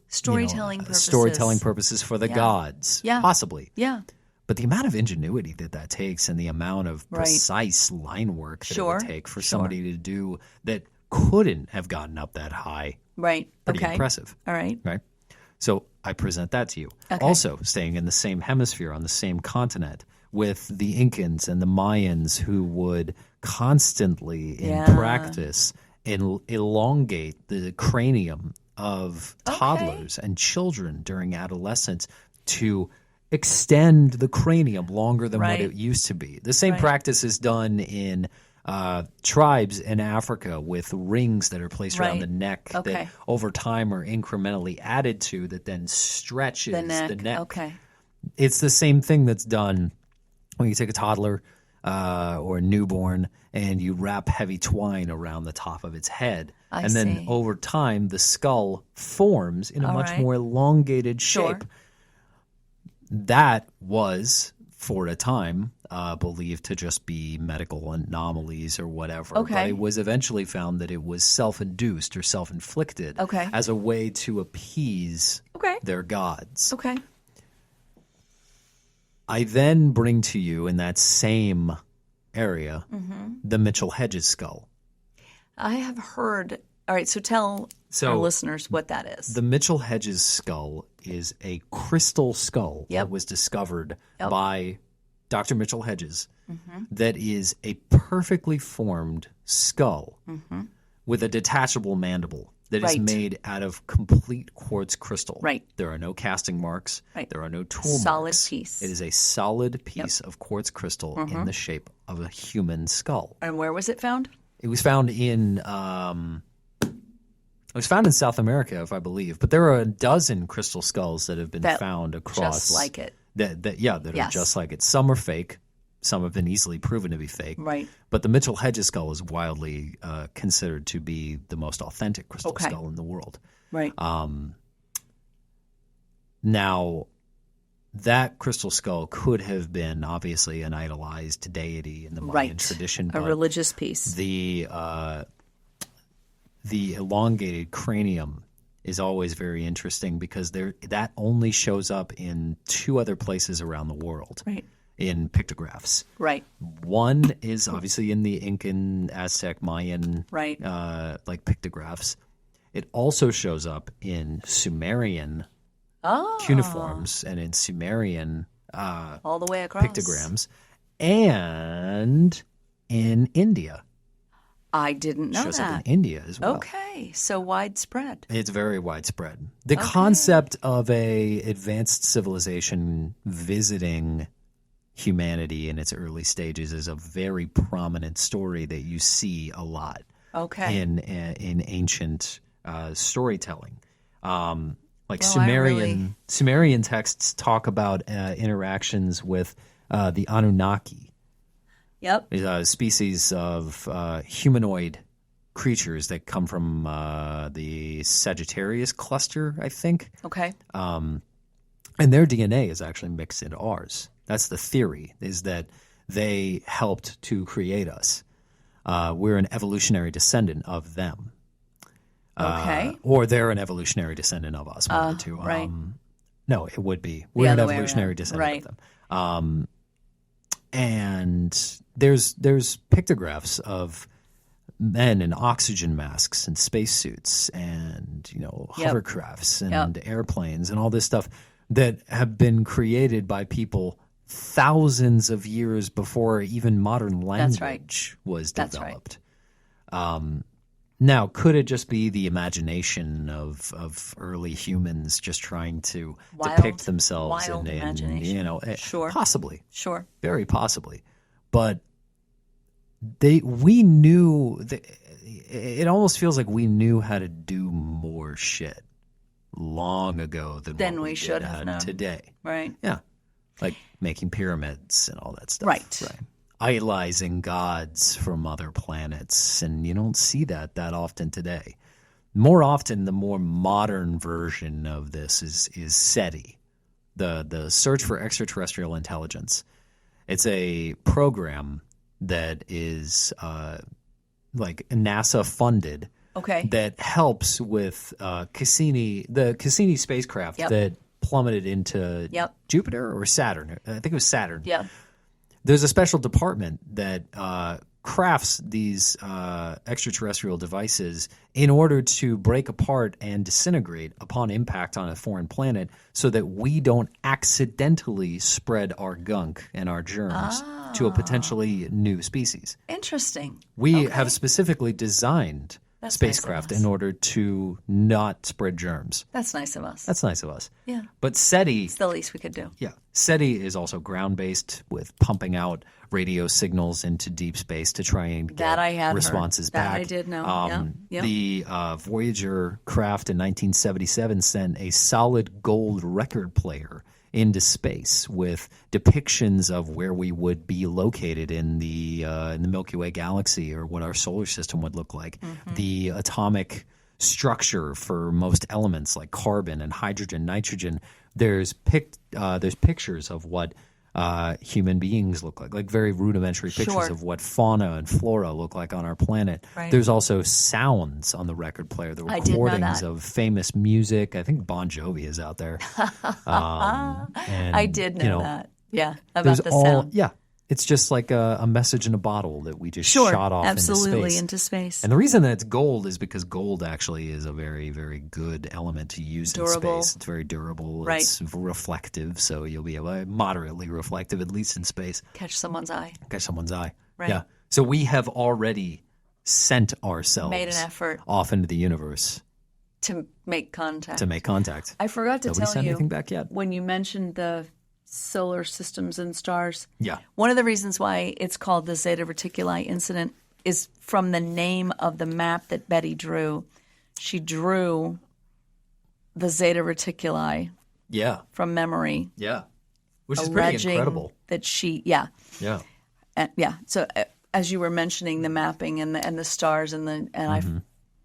storytelling purposes? Storytelling purposes for the gods. Yeah. Possibly. Yeah. But the amount of ingenuity that takes and the amount of precise line work that it would take for somebody to do that couldn't have gotten up that high. Right. Pretty impressive. All right. Right? So I present that to you. Also, staying in the same hemisphere on the same continent with the Incans and the Mayans who would constantly, in practice, elongate the cranium of toddlers and children during adolescence to extend the cranium longer than what it used to be. The same practice is done in tribes in Africa with rings that are placed around the neck that over time are incrementally added to that then stretches the neck. Okay. It's the same thing that's done when you take a toddler or a newborn and you wrap heavy twine around the top of its head. I then see. over time, the skull forms in a much more elongated shape. That was, for a time, believed to just be medical anomalies or whatever. But it was eventually found that it was self-induced or self-inflicted as a way to appease their gods. Okay. I then bring to you in that same area the Mitchell-Hedges skull. I have heard. All right, so tell our listeners what that is. The Mitchell-Hedges skull is a crystal skull that was discovered by Dr. Mitchell-Hedges that is a perfectly formed skull with a detachable mandible that is made out of complete quartz crystal. Right. There are no casting marks. Right. There are no tool marks. Solid piece. It is a solid piece of quartz crystal in the shape of a human skull. And where was it found? It was found in South America, if I believe. But there are a dozen crystal skulls that have been found across. Just like it. That are just like it. Some are fake. Some have been easily proven to be fake. Right. But the Mitchell-Hedges skull is widely considered to be the most authentic crystal skull in the world. Right. Now, that crystal skull could have been obviously an idolized deity in the Mayan tradition. A religious piece. The elongated cranium is always very interesting because that only shows up in two other places around the world. Right. In pictographs. Right. One is obviously in the Incan, Aztec, Mayan like pictographs. It also shows up in Sumerian cuneiforms and in Sumerian all the way across pictograms and in India. I didn't know shows that. up in India as well. Okay, so widespread. It's very widespread. The concept of a advanced civilization visiting humanity in its early stages is a very prominent story that you see a lot in ancient storytelling. Sumerian texts talk about interactions with the Anunnaki. Yep. A species of humanoid creatures that come from the Sagittarius cluster, I think. Okay. And their DNA is actually mixed into ours. That's the theory, is that they helped to create us. We're an evolutionary descendant of them. Or they're an evolutionary descendant of us. One of the two. Right. No, it would be. We're an evolutionary descendant of them. And there's pictographs of men in oxygen masks and spacesuits and hovercrafts and airplanes and all this stuff that have been created by people thousands of years before even modern That's right. language was That's right. developed. Now, could it just be the imagination of early humans just trying to depict themselves wild in imagination. Sure. possibly, Sure. very possibly, but we knew it almost feels like we knew how to do more shit long ago than what we should did have known. today. Right. Yeah, like making pyramids and all that stuff. Right. Idolizing gods from other planets, and you don't see that often today. More often, the more modern version of this is SETI, the Search for Extraterrestrial Intelligence. It's a program that is like NASA funded. Okay. That helps with the Cassini spacecraft that plummeted into Jupiter or Saturn. I think it was Saturn. Yeah. There's a special department that crafts these extraterrestrial devices in order to break apart and disintegrate upon impact on a foreign planet so that we don't accidentally spread our gunk and our germs to a potentially new species. Interesting. We have specifically designed spacecraft nice of us. in order to not spread germs. That's nice of us. That's nice of us. Yeah. But SETI... It's the least we could do. Yeah. SETI is also ground-based with pumping out radio signals into deep space to try and get responses back. That I did know. The Voyager craft in 1977 sent a solid gold record player into space with depictions of where we would be located in the Milky Way galaxy or what our solar system would look like. Mm-hmm. The atomic structure for most elements like carbon and hydrogen, nitrogen. There's pictures of what human beings look like very rudimentary pictures of what fauna and flora look like on our planet. Right. There's also sounds on the record player, the recordings of famous music. I think Bon Jovi is out there. And, I did know that. Yeah, about the sound. Yeah, it's just like a message in a bottle that we just shot off into space. And the reason that it's gold is because gold actually is a very, very good element to use in space. It's very durable. Right. It's reflective, so you'll be moderately reflective, at least in space. Catch someone's eye. Right. Yeah. So we have already sent ourselves made an effort off into the universe to make contact. I forgot to Nobody tell sent you anything back yet. When you mentioned the solar systems and stars. Yeah. One of the reasons why it's called the Zeta Reticuli incident is from the name of the map that Betty drew. She drew the Zeta Reticuli. Yeah. From memory. Yeah. Which is pretty incredible. That she, Yeah. So as you were mentioning the mapping and the stars and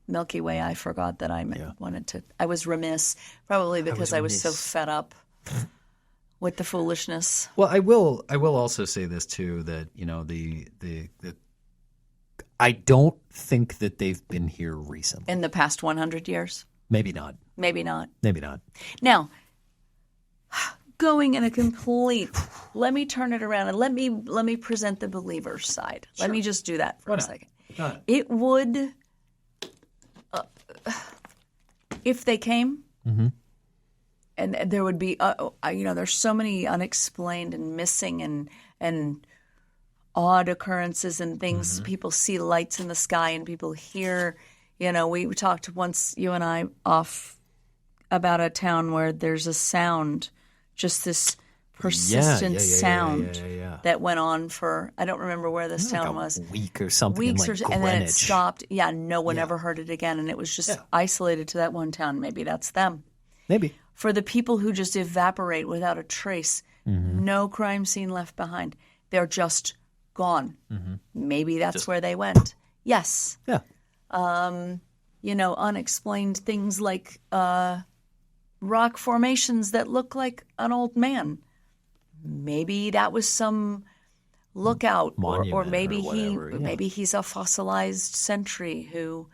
Milky Way, I forgot that I wanted to. I was remiss, probably because I was so fed up with the foolishness. Well, I will also say this too, that the I don't think that they've been here recently. In the past 100 years? Maybe not. Now, going in a complete, let me turn it around and let me present the believer's side. Sure. Let me just do that for a second. It would, if they came, and there would be, there's so many unexplained and missing and odd occurrences and things. Mm-hmm. People see lights in the sky and people hear, we talked once, you and I, off about a town where there's a sound, just this persistent sound that went on for, I don't remember where this town was. A week or something. And then it stopped. Yeah, no one ever heard it again. And it was just isolated to that one town. Maybe that's them. Maybe. For the people who just evaporate without a trace, no crime scene left behind. They're just gone. Mm-hmm. Maybe that's where they went. Yes. Yeah. Unexplained things like rock formations that look like an old man. Maybe that was some lookout, or maybe maybe he's a fossilized sentry who.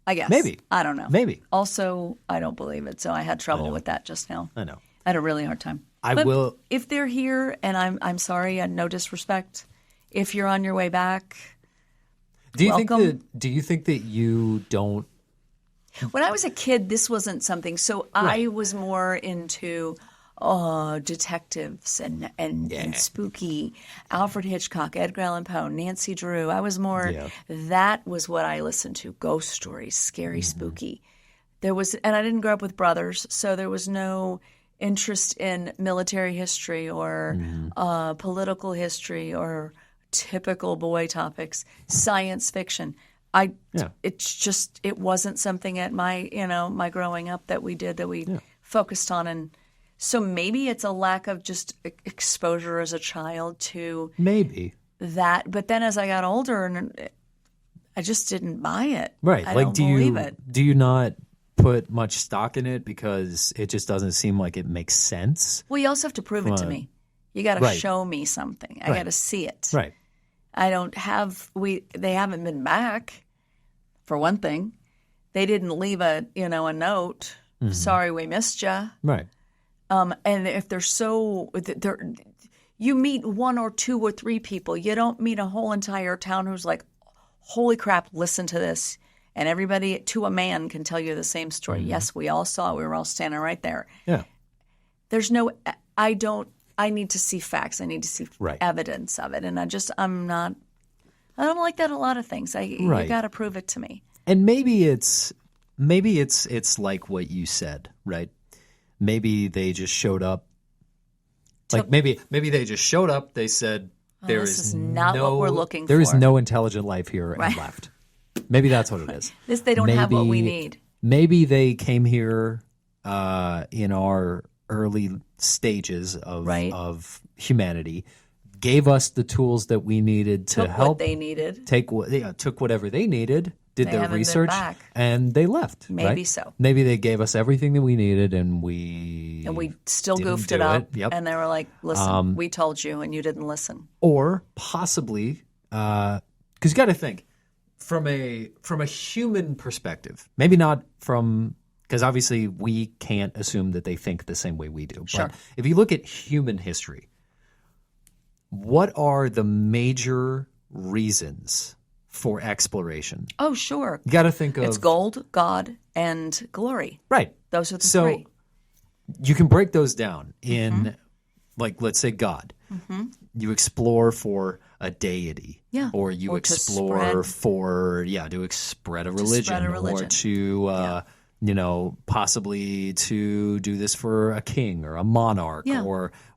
I guess. Maybe. I don't know. Maybe. Also, I don't believe it, so I had trouble with that just now. I know. I had a really hard time. Will. If they're here, and I'm sorry, and no disrespect, if you're on your way back, welcome. Do you think that you don't? When I was a kid, this wasn't something. So I was more into, detectives and spooky. Alfred Hitchcock, Edgar Allan Poe, Nancy Drew. I was more, that was what I listened to. Ghost stories, scary, spooky. There was, and I didn't grow up with brothers, so there was no interest in military history or political history or typical boy topics. Science fiction. It wasn't something at my growing up that we did, that we focused on. And so maybe it's a lack of just exposure as a child to maybe that. But then as I got older, and I just didn't buy it. Right. I like, don't believe it. Do you not put much stock in it because it just doesn't seem like it makes sense? Well, you also have to prove it to me. You got to show me something. I got to see it. Right. I don't have. They haven't been back. For one thing, they didn't leave a note. Sorry, we missed you. Right. And if you meet one or two or three people. You don't meet a whole entire town who's like, holy crap, listen to this. And everybody, to a man, can tell you the same story. Yes, we all saw it. We were all standing right there. Yeah. There's no, I need to see facts. I need to see evidence of it. And I don't like that a lot of things. You got to prove it to me. And maybe it's like what you said, right? Maybe they just showed up. Like maybe they just showed up. They said, this is not what we're looking for. There is no intelligent life here and left. Maybe that's what it is. They don't have what we need. Maybe they came here in our early stages of humanity, gave us the tools that we needed to help. What they needed. Took whatever they needed, did their research, and they left. Maybe so. Maybe they gave us everything that we needed, and we still goofed it up. Yep. And they were like, listen, we told you, and you didn't listen. Or possibly, because you got to think, from a human perspective, maybe not from, because obviously we can't assume that they think the same way we do. Sure. But if you look at human history, what are the major reasons for exploration? Oh, sure. You got to think of... It's gold, God, and glory. Right. Those are the three. You can break those down in, like, let's say God. You explore for a deity. Yeah. Or you explore to spread a religion. Or to, possibly to do this for a king or a monarch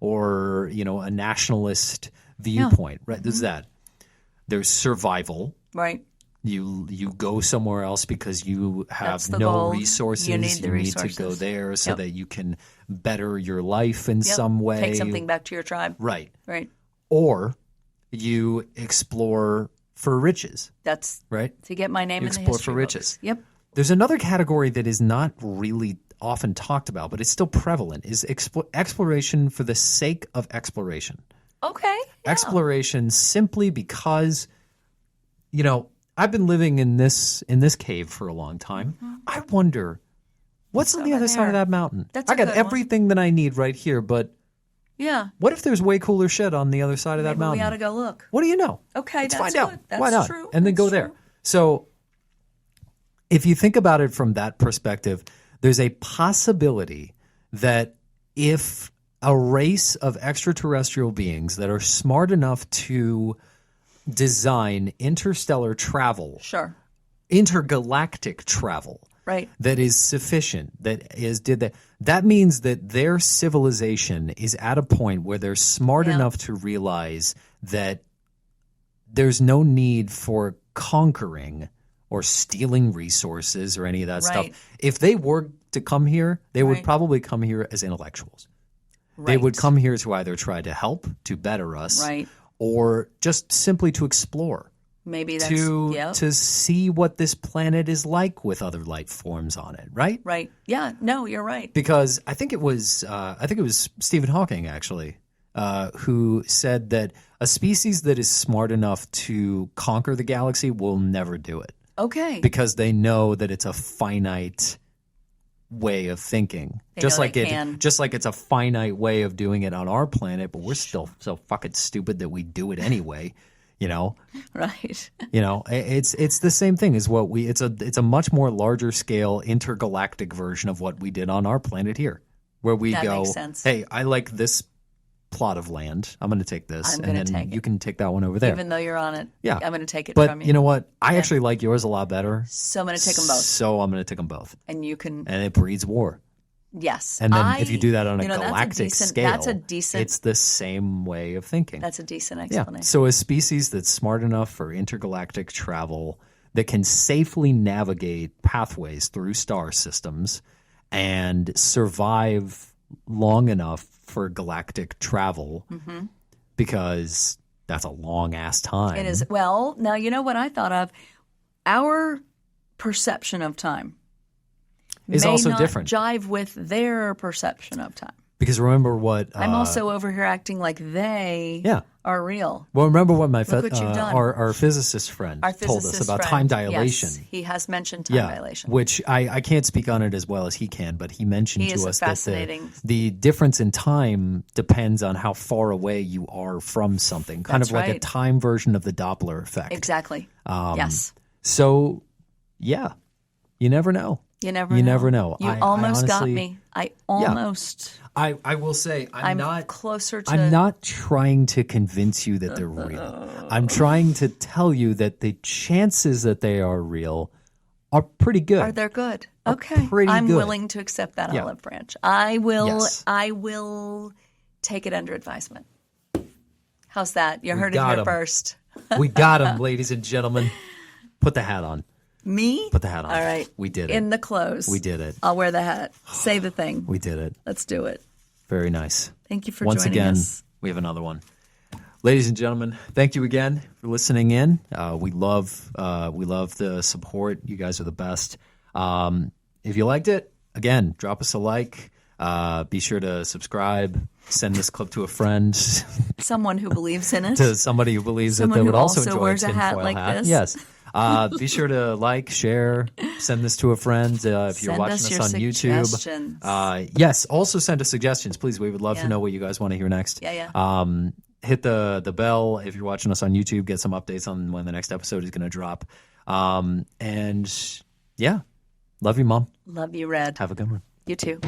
or a nationalist viewpoint. Right. There's that. There's survival. Right. You go somewhere else because you have no resources. You need to go there so that you can better your life in some way. Take something back to your tribe. Right. Right. Or you explore for riches. That's right. To get my name in the history explore for riches. Books. Yep. There's another category that is not really often talked about, but it's still prevalent, is exploration for the sake of exploration. Okay. Yeah. Exploration simply because, I've been living in this cave for a long time. I wonder, what's on the other side of that mountain? I got everything that I need right here, but what if there's way cooler shit on the other side of that mountain? We ought to go look. What do you know? Okay, let's that's find out. Good. That's Why not? True. And then go there. So if you think about it from that perspective, there's a possibility that if a race of extraterrestrial beings that are smart enough to design interstellar travel, intergalactic travel, that is sufficient, that means that their civilization is at a point where they're smart enough to realize that there's no need for conquering or stealing resources or any of that stuff. If they were to come here, they would probably come here as intellectuals. They would come here to either try to help, to better us, or just simply to explore. Maybe that's to see what this planet is like with other life forms on it, right? Right. Yeah. No, you're right. Because I think it was Stephen Hawking actually who said that a species that is smart enough to conquer the galaxy will never do it. Okay. Because they know that it's a finite way of thinking. Just like it's a finite way of doing it on our planet, but we're still so fucking stupid that we do it anyway. Right. It's the same thing as what it's a much more larger scale intergalactic version of what we did on our planet here. where we That go, makes sense. hey, I like this plot of land. I'm going to take this. I'm and gonna then take you it. can take that one over there. Even though you're on it, Yeah. I'm going to take it But from you know what? I Yeah. actually like yours a lot better. So I'm going to take them both. So I'm going to take them both. And you can, And it breeds war. yes. And then if you do that on a you know, galactic scale, that's a decent, it's the same way of thinking. that's a decent Yeah. explanation. So a species that's smart enough for intergalactic travel, that can safely navigate pathways through star systems and survive long enough for galactic travel, because that's a long ass time. It is. Well, now you know what I thought of? Our perception of time Is may also not different. jive with their perception of time. Because remember what I'm also over here acting like they Yeah. are real. Well, remember what my Look what you've done. our physicist friend Our told us physicist about friend, time dilation. Yes, he has mentioned time dilation. Which I can't speak on it as well as he can, but he mentioned He is to a us that fascinating- the difference in time depends on how far away you are from something, kind That's of like a right. time version of the Doppler effect. Exactly. Yes. So, yeah, you never know. You never know. You I almost got honestly- me. I almost. I will say I'm not closer to. I'm not trying to convince you that they're real. I'm trying to tell you that the chances that they are real are pretty good. Are they good? Okay. pretty I'm good. willing to accept that Yeah. olive branch. I will. Yes. I will take it under advisement. How's that? You heard it got here 'em. first. We got him, ladies and gentlemen. Put the hat on. Me? Put the hat on. All right. We did it. In the clothes. We did it. I'll wear the hat. Say the thing. We did it. Let's do it. Very nice. Thank you for Once joining again, us. we have another one. Ladies and gentlemen, thank you again for listening in. We love the support. You guys are the best. If you liked it, again, drop us a like. Be sure to subscribe. Send this clip to a friend, Someone who believes in it. to somebody who believes Someone that they who would also also enjoy wears a hat tinfoil like hat. this. Yes. Be sure to like, share, send this to a friend. If you're Send watching us us your on YouTube, suggestions. yes. Also send us suggestions, please. We would love to Yeah. know what you guys want to hear next. Yeah. Hit the bell if you're watching us on YouTube. Get some updates on when the next episode is going to drop. And yeah, love you, Mom. Love you, Red. Have a good one. You too.